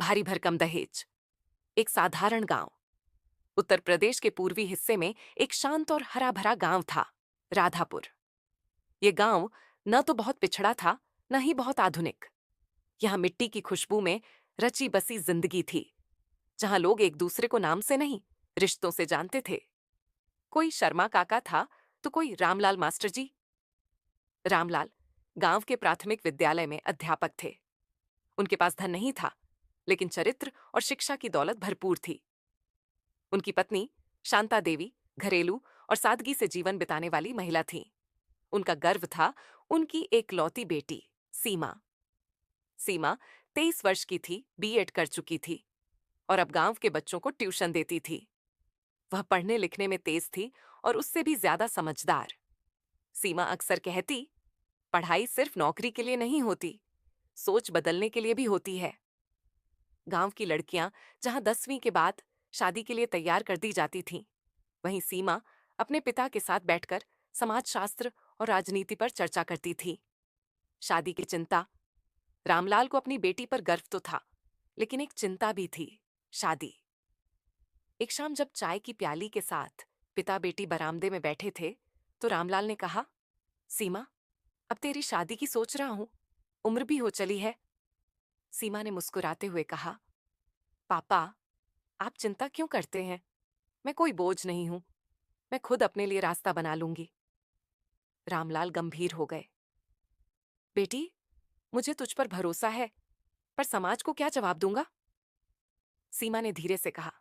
भारी भरकम दहेज। एक साधारण गांव। उत्तर प्रदेश के पूर्वी हिस्से में एक शांत और हरा भरा गांव था, राधापुर। ये गांव न तो बहुत पिछड़ा था, न ही बहुत आधुनिक। यहाँ मिट्टी की खुशबू में रची बसी जिंदगी थी, जहां लोग एक दूसरे को नाम से नहीं, रिश्तों से जानते थे। कोई शर्मा काका था, तो कोई रामलाल मास्टर जी। रामलाल गांव के प्राथमिक विद्यालय में अध्यापक थे। उनके पास धन नहीं था, लेकिन चरित्र और शिक्षा की दौलत भरपूर थी। उनकी पत्नी शांता देवी घरेलू और सादगी से जीवन बिताने वाली महिला थी। उनका गर्व था उनकी एकलौती बेटी सीमा। सीमा 23 वर्ष की थी, बीएड कर चुकी थी और अब गांव के बच्चों को ट्यूशन देती थी। वह पढ़ने लिखने में तेज थी और उससे भी ज्यादा समझदार। सीमा अक्सर कहती, पढ़ाई सिर्फ नौकरी के लिए नहीं होती, सोच बदलने के लिए भी होती है। गांव की लड़कियां जहां 10वीं के बाद शादी के लिए तैयार कर दी जाती थीं, वहीं सीमा अपने पिता के साथ बैठकर समाजशास्त्र और राजनीति पर चर्चा करती थी। शादी की चिंता। रामलाल को अपनी बेटी पर गर्व तो था, लेकिन एक चिंता भी थी, शादी। एक शाम जब चाय की प्याली के साथ पिता बेटी बरामदे में बैठे थे, तो रामलाल ने कहा, सीमा, अब तेरी शादी की सोच रहा हूं, उम्र भी हो चली है। सीमा ने मुस्कुराते हुए कहा, पापा, आप चिंता क्यों करते हैं? मैं कोई बोझ नहीं हूं, मैं खुद अपने लिए रास्ता बना लूंगी। रामलाल गंभीर हो गए। बेटी, मुझे तुझ पर भरोसा है, पर समाज को क्या जवाब दूंगा? सीमा ने धीरे से कहा,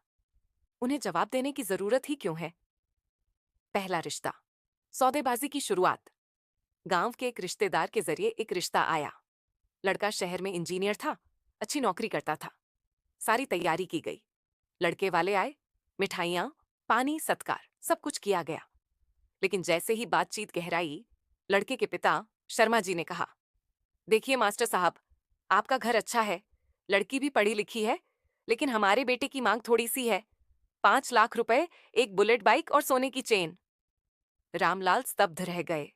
उन्हें जवाब देने की जरूरत ही क्यों है? पहला रिश्ता। सौदेबाजी की शुरुआत। गांव के एक रिश्तेदार के जरिए एक रिश्ता आया। लड़का शहर में इंजीनियर था, अच्छी नौकरी करता था। सारी तैयारी की गई। लड़के वाले आए, मिठाइयां, पानी, सत्कार, सब कुछ किया गया। लेकिन जैसे ही बातचीत गहराई, लड़के के पिता शर्मा जी ने कहा, देखिए मास्टर साहब, आपका घर अच्छा है, लड़की भी पढ़ी लिखी है, लेकिन हमारे बेटे की मांग थोड़ी सी है, 5 लाख रुपए, एक बुलेट बाइक और सोने की चेन। रामलाल स्तब्ध रह गए।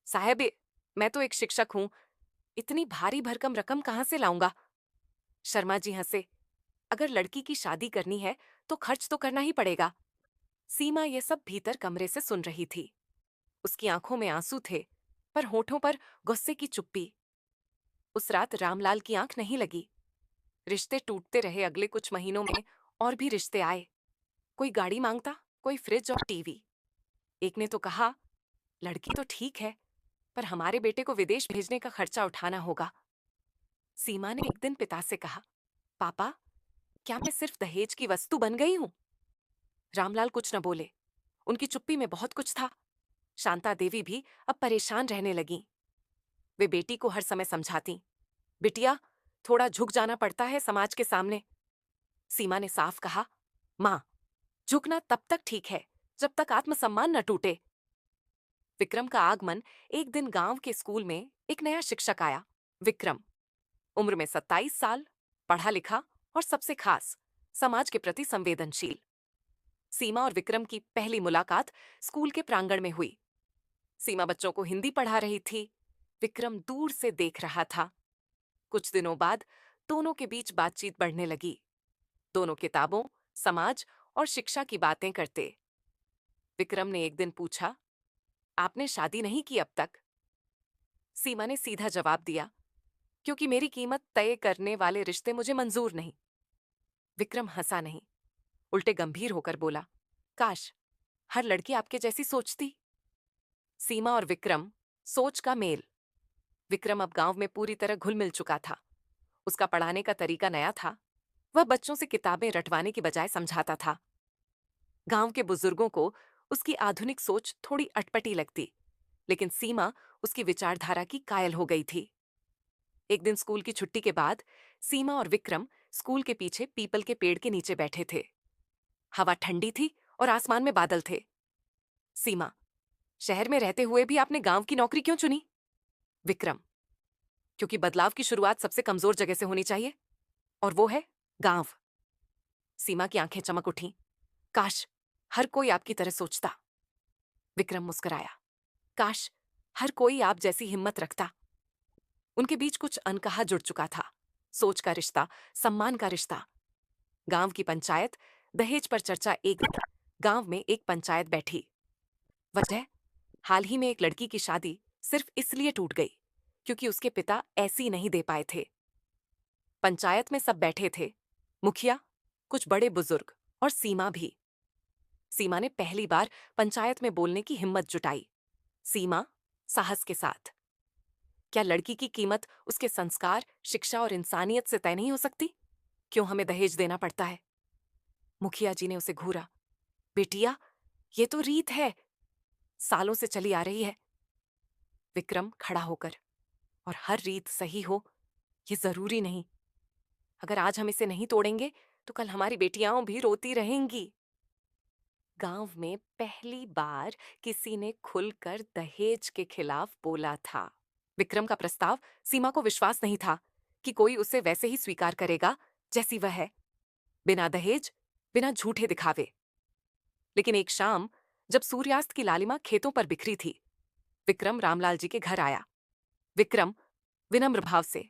साहब, मैं तो एक शिक्षक हूं, इतनी भारी भरकम रकम कहां से लाऊंगा? शर्मा जी हंसे, अगर लड़की की शादी करनी है तो खर्च तो करना ही पड़ेगा। सीमा ये सब भीतर कमरे से सुन रही थी। उसकी आंखों में आंसू थे, पर होठों पर गुस्से की चुप्पी। उस रात रामलाल की आंख नहीं लगी। रिश्ते टूटते रहे। अगले कुछ महीनों में और भी रिश्ते आए। कोई गाड़ी मांगता, कोई फ्रिज और टीवी। एक ने तो कहा, लड़की तो ठीक है, पर हमारे बेटे को विदेश भेजने का खर्चा उठाना होगा। सीमा ने एक दिन पिता से कहा, पापा, क्या मैं सिर्फ दहेज की वस्तु बन गई हूं? रामलाल कुछ न बोले। उनकी चुप्पी में बहुत कुछ था। शांता देवी भी अब परेशान रहने लगी। वे बेटी को हर समय समझाती, बिटिया, थोड़ा झुक जाना पड़ता है समाज के सामने। सीमा ने साफ कहा, मां, झुकना तब तक ठीक है जब तक आत्मसम्मान न टूटे। विक्रम का आगमन। एक दिन गांव के स्कूल में एक नया शिक्षक आया। विक्रम, उम्र में 27 साल, पढ़ा लिखा और सबसे खास, समाज के प्रति संवेदनशील। सीमा और विक्रम की पहली मुलाकात स्कूल के प्रांगण में हुई। सीमा बच्चों को हिंदी पढ़ा रही थी। विक्रम दूर से देख रहा था। कुछ दिनों बाद दोनों के बीच बातचीत बढ़ने लगी। दोनों किताबों, समाज और शिक्षा की बातें करते। विक्रम ने एक दिन पूछा, आपने शादी नहीं की अब तक? सीमा ने सीधा जवाब दिया, क्योंकि मेरी कीमत तय करने वाले रिश्ते मुझे मंजूर नहीं। विक्रम हंसा नहीं, उल्टे गंभीर होकर बोला, काश हर लड़की आपके जैसी सोचती। सीमा और विक्रम, सोच का मेल। विक्रम अब गांव में पूरी तरह घुल मिल चुका था। उसका पढ़ाने का तरीका नया था। वह बच्चों से किताबें रटवाने की बजाय समझाता था। गांव के बुजुर्गों को उसकी आधुनिक सोच थोड़ी अटपटी लगती, लेकिन सीमा उसकी विचारधारा की कायल हो गई थी। एक दिन स्कूल की छुट्टी के बाद सीमा और विक्रम स्कूल के पीछे पीपल के पेड़ के नीचे बैठे थे। हवा ठंडी थी और आसमान में बादल थे। सीमा, शहर में रहते हुए भी आपने गांव की नौकरी क्यों चुनी? विक्रम, क्योंकि बदलाव की शुरुआत सबसे कमजोर जगह से होनी चाहिए, और वो है गांव। सीमा की आंखें चमक उठीं। काश हर कोई आपकी तरह सोचता। विक्रम मुस्कुराया। काश हर कोई आप जैसी हिम्मत रखता। उनके बीच कुछ अनकहा जुड़ चुका था। सोच का रिश्ता, सम्मान का रिश्ता। गांव की पंचायत, दहेज पर चर्चा। एक गांव में एक पंचायत बैठी। वजह, हाल ही में एक लड़की की शादी सिर्फ इसलिए टूट गई क्योंकि उसके पिता ऐसी नहीं दे पाए थे। पंचायत में सब बैठे थे, मुखिया, कुछ बड़े बुजुर्ग और सीमा भी। सीमा ने पहली बार पंचायत में बोलने की हिम्मत जुटाई। सीमा, साहस के साथ। क्या लड़की की कीमत उसके संस्कार, शिक्षा और इंसानियत से तय नहीं हो सकती? क्यों हमें दहेज देना पड़ता है? मुखिया जी ने उसे घूरा। बेटिया, ये तो रीत है, सालों से चली आ रही है। विक्रम खड़ा होकर, और हर रीत सही हो ये जरूरी नहीं। अगर आज हम इसे नहीं तोड़ेंगे तो कल हमारी बेटियां भी रोती रहेंगी। गांव में पहली बार किसी ने खुलकर दहेज के खिलाफ बोला था। विक्रम का प्रस्ताव, सीमा को विश्वास नहीं था कि कोई उसे वैसे ही स्वीकार करेगा जैसी वह है, बिना दहेज, बिना झूठे दिखावे। लेकिन एक शाम, जब सूर्यास्त की लालिमा खेतों पर बिखरी थी, विक्रम रामलाल जी के घर आया। विक्रम विनम्र भाव से,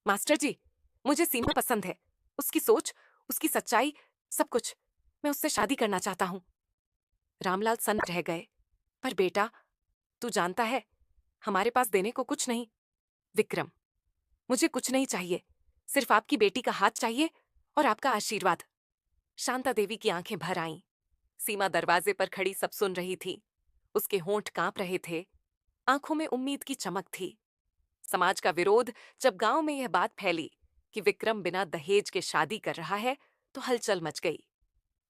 मास्टर जी, मुझे सीमा पसंद है। उसकी सोच, उसकी सच्चाई, सब कुछ। मैं उससे शादी करना चाहता हूं। रामलाल सन्न रह गए। पर बेटा, तू जानता है, हमारे पास देने को कुछ नहीं। विक्रम, मुझे कुछ नहीं चाहिए, सिर्फ आपकी बेटी का हाथ चाहिए और आपका आशीर्वाद। शांता देवी की आंखें भर आईं। सीमा दरवाजे पर खड़ी सब सुन रही थी। उसके होंठ कांप रहे थे, आंखों में उम्मीद की चमक थी। समाज का विरोध, जब गांव में यह बात फैली कि विक्रम बिना दहेज के शादी कर रहा है, तो हलचल मच गई।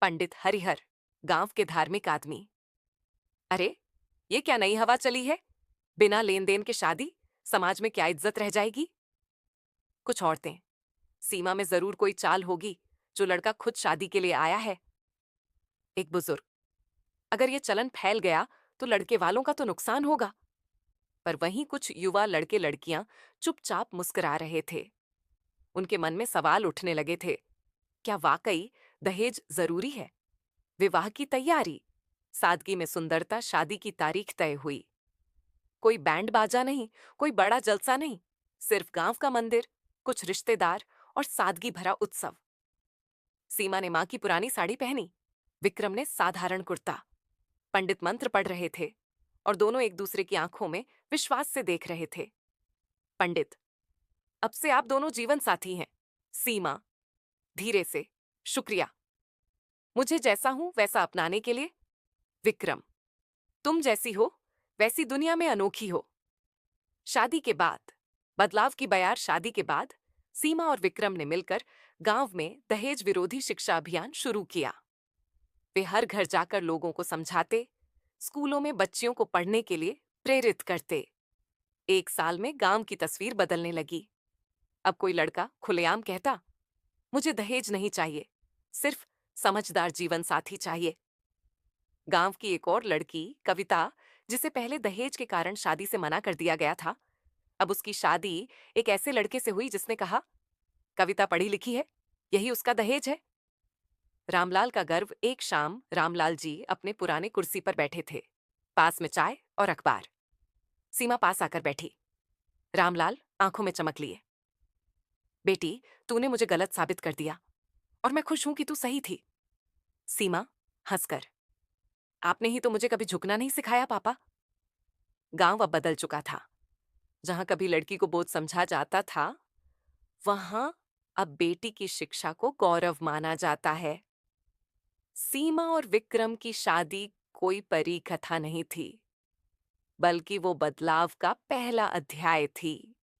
पंडित हरिहर, गांव के धार्मिक आदमी, अरे, ये क्या नई हवा चली है? बिना लेन देन के शादी, समाज में क्या इज्जत रह जाएगी? कुछ औरतें, सीमा में जरूर कोई चाल होगी, जो लड़का खुद शादी के लिए आया है। एक बुजुर्ग, अगर ये चलन फैल गया तो लड़के वालों का तो नुकसान होगा। पर वहीं कुछ युवा लड़के लड़कियां चुपचाप मुस्कुरा रहे थे। उनके मन में सवाल उठने लगे थे, क्या वाकई दहेज जरूरी है? विवाह की तैयारी, सादगी में सुंदरता, शादी की तारीख तय हुई। कोई बैंड बाजा नहीं, कोई बड़ा जलसा नहीं, सिर्फ गांव का मंदिर, कुछ रिश्तेदार और सादगी भरा उत्सव। सीमा ने मां की पुरानी साड़ी पहनी, विक्रम ने साधारण कुर्ता। पंडित मंत्र पढ़ रहे थे और दोनों एक दूसरे की आंखों में विश्वास से देख रहे थे। पंडित, अब से आप दोनों जीवन साथी हैं। सीमा, धीरे से, शुक्रिया, मुझे जैसा हूं वैसा अपनाने के लिए। विक्रम, तुम जैसी हो वैसी दुनिया में अनोखी हो। शादी के बाद, बदलाव की बयार शादी के बाद, सीमा और विक्रम ने मिलकर गांव में दहेज विरोधी शिक्षा अभियान शुरू किया। वे हर घर जाकर लोगों को समझाते, स्कूलों में बच्चियों को पढ़ने के लिए प्रेरित करते। एक साल में गांव की तस्वीर बदलने लगी। अब कोई लड़का खुलेआम कहता, मुझे दहेज नहीं चाहिए, सिर्फ समझदार जीवन साथी चाहिए। गांव की एक और लड़की, कविता, जिसे पहले दहेज के कारण शादी से मना कर दिया गया था, अब उसकी शादी एक ऐसे लड़के से हुई जिसने कहा, कविता पढ़ी लिखी है, यही उसका दहेज है। रामलाल का गर्व। एक शाम रामलाल जी अपने पुराने कुर्सी पर बैठे थे, पास में चाय और अखबार। सीमा पास आकर बैठी। रामलाल आंखों में चमक लिए। बेटी, तूने मुझे गलत साबित कर दिया और मैं खुश हूं कि तू सही थी। सीमा हंसकर, आपने ही तो मुझे कभी झुकना नहीं सिखाया पापा। गांव अब बदल चुका था। जहां कभी लड़की को बोझ समझा जाता था, वहां अब बेटी की शिक्षा को गौरव माना जाता है। सीमा और विक्रम की शादी कोई परी कथा नहीं थी, बल्कि वो बदलाव का पहला अध्याय थी।